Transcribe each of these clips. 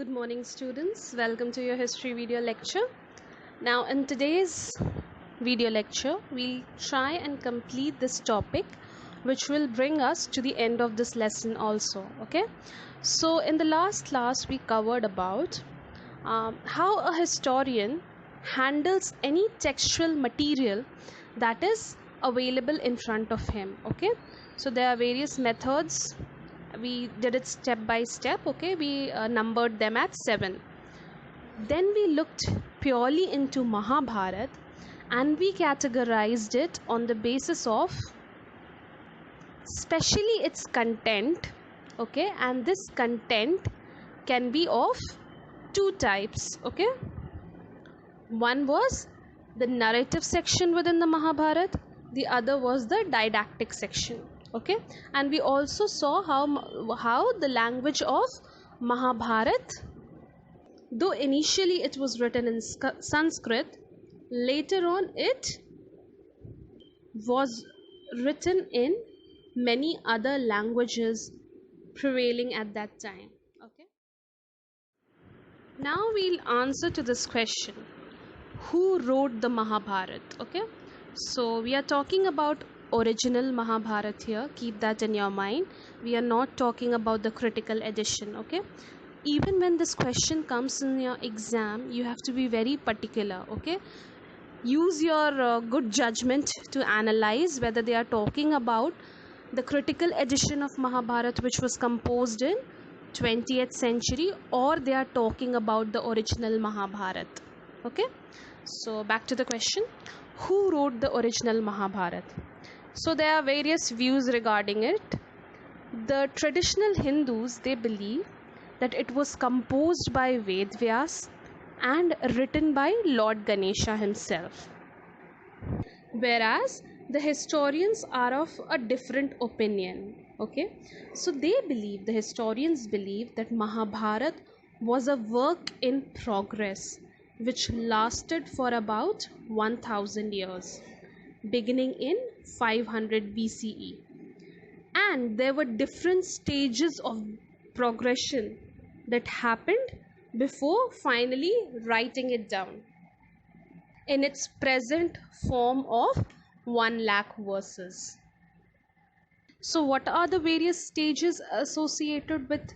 Good morning, students. Welcome to your history video lecture. Now, in today's video lecture, we'll try and complete this topic, which will bring us to the end of this lesson also. Okay. So, in the last class, we covered about how a historian handles any textual material that is available in front of him. Okay. So, there are various methods. We did it step by step. Okay, we numbered them at 7. Then we looked purely into Mahabharat and we categorized it on the basis of especially its content. Okay, and this content can be of two types. Okay, one was the narrative section within the Mahabharat, the other was the didactic section. Okay, and we also saw how the language of Mahabharat, though initially it was written in Sanskrit, later on it was written in many other languages prevailing at that time. Okay, now we'll answer to this question: who wrote the Mahabharat? Okay, so we are talking about original Mahabharat here. Keep that in your mind. We are not talking about the critical edition. Okay, even when this question comes in your exam, you have to be very particular. Okay, use your good judgment to analyze whether they are talking about the critical edition of Mahabharat, which was composed in 20th century, or they are talking about the original Mahabharat. Okay, so back to the question: who wrote the original Mahabharat? So there are various views regarding it. The traditional Hindus, they believe that it was composed by Vedvyas and written by Lord Ganesha himself, whereas the historians are of a different opinion. Okay, so the historians believe that Mahabharat was a work in progress which lasted for about 1000 years, beginning in 500 BCE, and there were different stages of progression that happened before finally writing it down in its present form of 1 lakh verses. So, what are the various stages associated with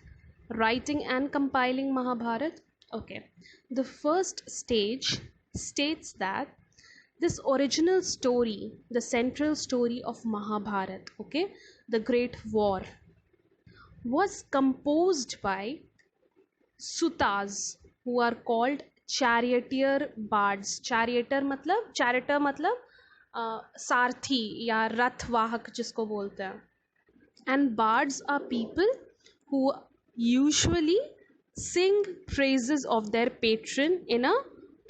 writing and compiling Mahabharat? Okay, the first stage states that this original story, the central story of Mahabharat, okay, the Great War, was composed by sutas who are called charioteer bards. Charioteer मतलब सारथी या रथवाहक जिसको बोलते हैं. And bards are people who usually sing praises of their patron in a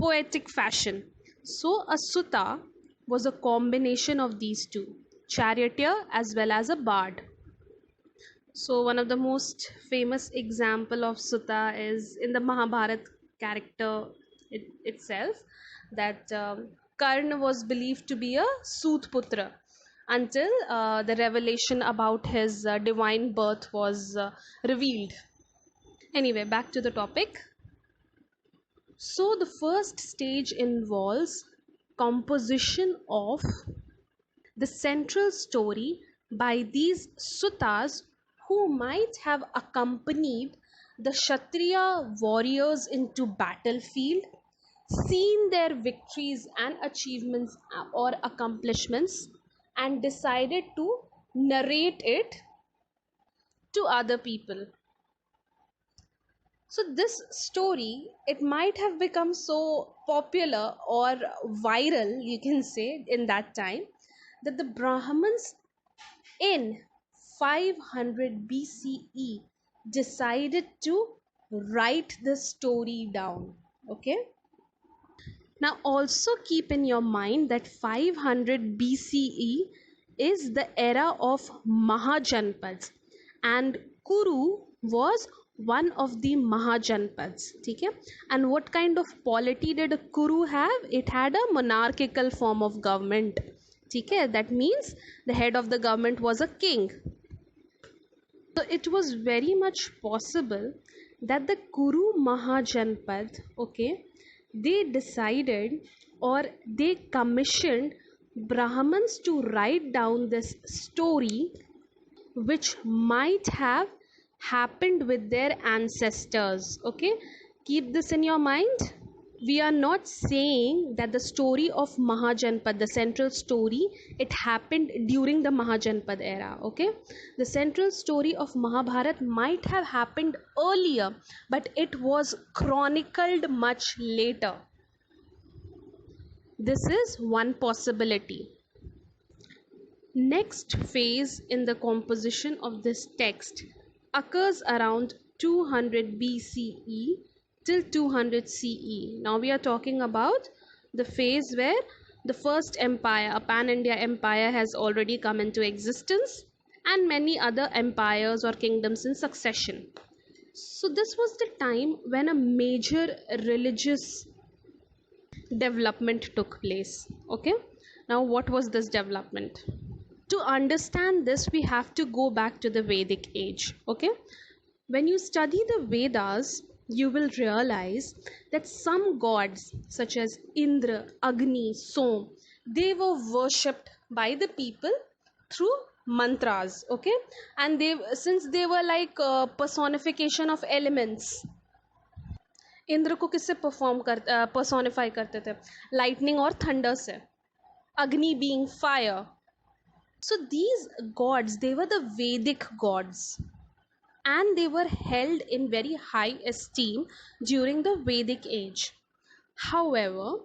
poetic fashion. So a suta was a combination of these two, charioteer as well as a bard. So one of the most famous example of Sutta is in the Mahabharat character itself, that Karna was believed to be a Sutputra until the revelation about his divine birth was revealed. Anyway, back to the topic. So the first stage involves composition of the central story by these suttas who might have accompanied the Kshatriya warriors into battlefield, seen their victories and achievements or accomplishments, and decided to narrate it to other people. So this story, it might have become so popular or viral, you can say, in that time, that the Brahmins in 500 BCE decided to write the story down. Okay, now also keep in your mind that 500 BCE is the era of Mahajanpads, and Kuru was one of the Mahajanpads. Okay, and what kind of polity did Kuru have? It had a monarchical form of government. Okay, that means the head of the government was a king. So it was very much possible that the Kuru Mahajanpad, okay, they decided or they commissioned Brahmins to write down this story which might have happened with their ancestors. Okay, keep this in your mind. We are not saying that the story of Mahajanpad, the central story, it happened during the Mahajanpad era. Okay, the central story of Mahabharat might have happened earlier, but it was chronicled much later. This is one possibility. Next phase in the composition of this text occurs around 200 BCE till 200 CE. Now we are talking about the phase where the first empire, a pan-India empire, has already come into existence, and many other empires or kingdoms in succession. So this was the time when a major religious development took place. Okay, now what was this development? To understand this, we have to go back to the Vedic age. Okay, when you study the Vedas, you will realize that some gods such as Indra, Agni, Som, they were worshipped by the people through mantras. Okay, and they, since they were like personification of elements, Indra को किससे personify करते थे? Lightning और thunder से. अग्नि being fire. So these gods, they were the Vedic gods, and they were held in very high esteem during the Vedic age. However,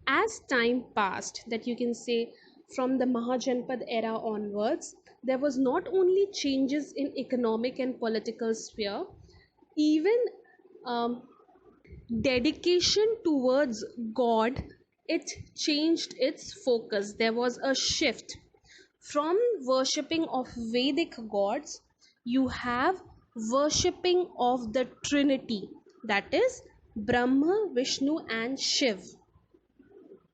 as time passed, that you can say from the Mahajanpad era onwards, there was not only changes in economic and political sphere, even dedication towards God, it changed its focus. There was a shift from worshipping of Vedic gods. You have worshipping of the Trinity, that is Brahma, Vishnu, and Shiv.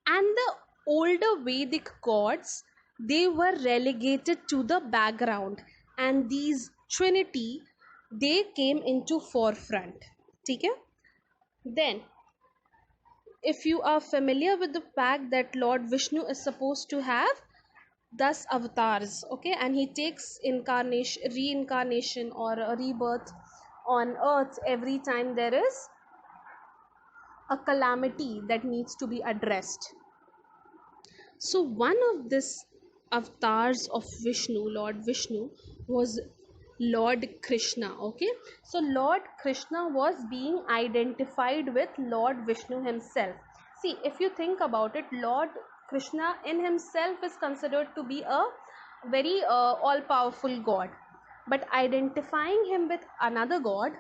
And the older Vedic gods, they were relegated to the background, and these Trinity, they came into forefront. Okay? Then, if you are familiar with the fact that Lord Vishnu is supposed to have 10 avatars, okay, and he takes reincarnation or a rebirth on earth every time there is a calamity that needs to be addressed. So one of this avatars of Vishnu, Lord Vishnu, was Lord Krishna. Okay, so Lord Krishna was being identified with Lord Vishnu himself. See, if you think about it, Lord Krishna in himself is considered to be a very all-powerful god, but identifying him with another god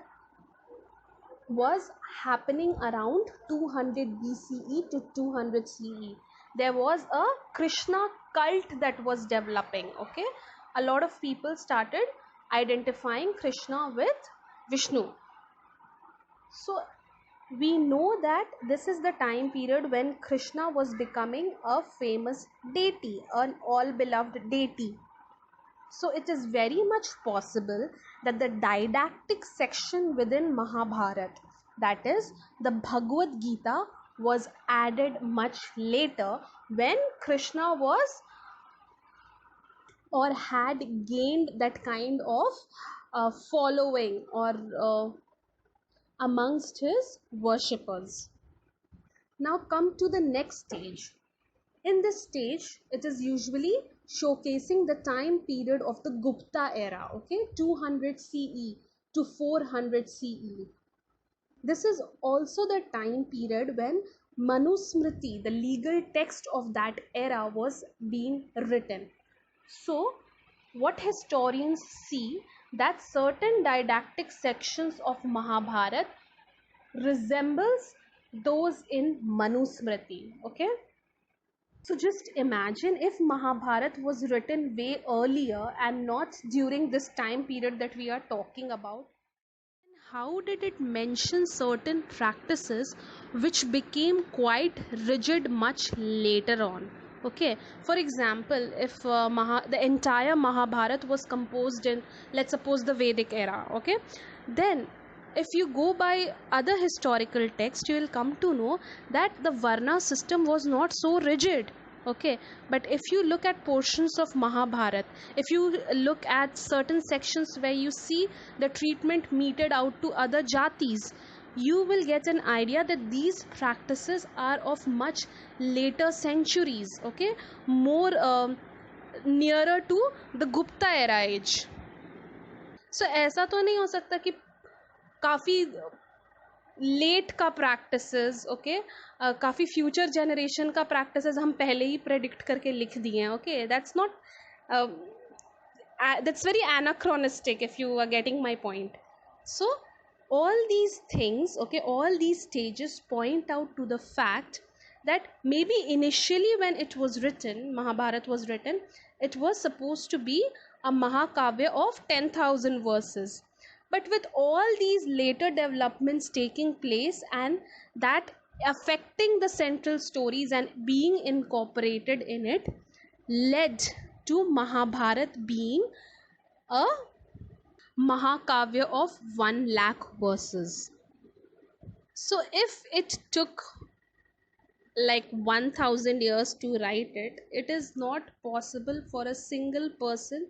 was happening around 200 BCE to 200 CE. There was a Krishna cult that was developing. Okay, a lot of people started identifying Krishna with Vishnu. So we know that this is the time period when Krishna was becoming a famous deity, an all beloved deity. So it is very much possible that the didactic section within Mahabharat, that is the Bhagavad Gita, was added much later when Krishna was or had gained that kind of following or amongst his worshippers. Now come to the next stage. In this stage, it is usually showcasing the time period of the Gupta era, okay, 200 CE to 400 CE. This is also the time period when Manusmriti, the legal text of that era, was being written. So, what historians see that certain didactic sections of Mahabharat resembles those in Manusmriti, okay? So just imagine if Mahabharat was written way earlier and not during this time period that we are talking about. How did it mention certain practices which became quite rigid much later on? Okay, for example, if the entire Mahabharat was composed in, let's suppose, the Vedic era, okay, then if you go by other historical texts, you will come to know that the Varna system was not so rigid. Okay, but if you look at portions of Mahabharat, if you look at certain sections where you see the treatment meted out to other jatis, you will get an idea that these practices are of much later centuries, okay, more nearer to the Gupta era age. So ऐसा तो नहीं हो सकता कि काफ़ी late का practices, okay, काफ़ी future generation का प्रैक्टिसेस हम पहले ही प्रेडिक्ट करके लिख दिए हैं. Okay, that's not, that's very anachronistic, if you are getting my point. So all these things, okay, all these stages point out to the fact that maybe initially when it was written, Mahabharat was written, it was supposed to be a Mahakavya of 10,000 verses. But with all these later developments taking place and that affecting the central stories and being incorporated in it, led to Mahabharat being a Mahakavya of 1 lakh verses. So if it took like 1000 years to write it, it is not possible for a single person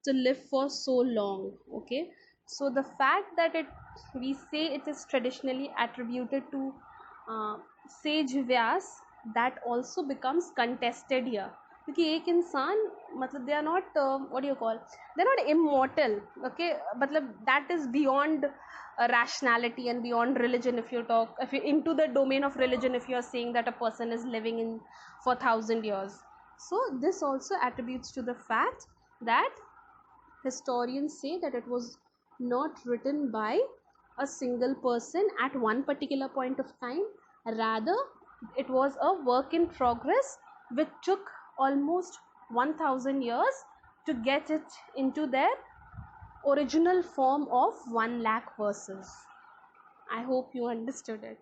to live for so long. Okay, so the fact that we say it is traditionally attributed to uh, sage Vyas, that also becomes contested here, क्योंकि एक इंसान, मतलब they are not what do you call, they're not immortal. Okay, मतलब that is beyond rationality and beyond religion. If you talk, if you're into the domain of religion, if you're saying that a person is living in for 1000 years, so this also attributes to the fact that historians say that it was not written by a single person at one particular point of time. Rather, it was a work in progress which took almost 1000 years to get it into their original form of 1 lakh verses. I hope you understood it.